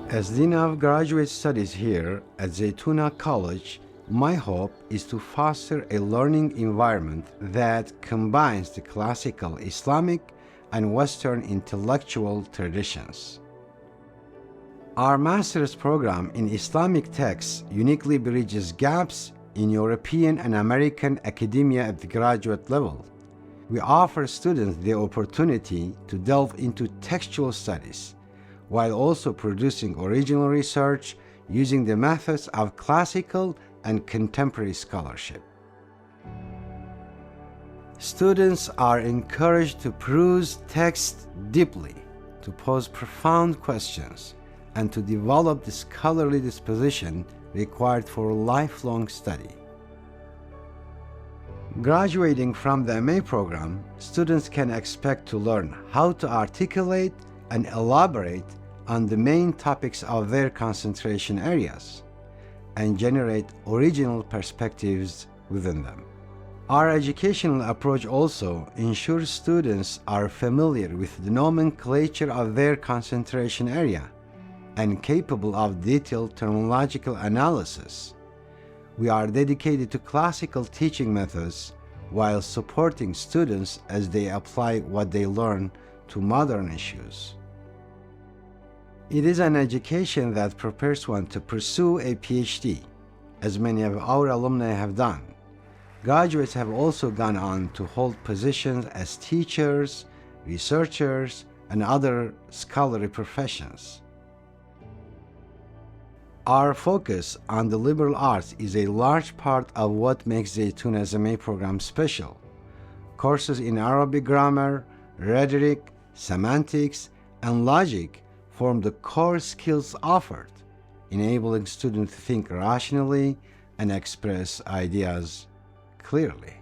As Dean of Graduate Studies here at Zaytuna College, my hope is to foster a learning environment that combines the classical Islamic and Western intellectual traditions. Our master's program in Islamic texts uniquely bridges gaps in European and American academia at the graduate level. We offer students the opportunity to delve into textual studies, while also producing original research using the methods of classical and contemporary scholarship. Students are encouraged to peruse text deeply, to pose profound questions, and to develop the scholarly disposition required for lifelong study. Graduating from the MA program, students can expect to learn how to articulate and elaborate on the main topics of their concentration areas and generate original perspectives within them. Our educational approach also ensures students are familiar with the nomenclature of their concentration area and capable of detailed terminological analysis. We are dedicated to classical teaching methods while supporting students as they apply what they learn to modern issues. It is an education that prepares one to pursue a PhD, as many of our alumni have done. Graduates have also gone on to hold positions as teachers, researchers, and other scholarly professions. Our focus on the liberal arts is a large part of what makes Zaytuna's MA program special. Courses in Arabic grammar, rhetoric, semantics, and logic form the core skills offered, enabling students to think rationally and express ideas clearly.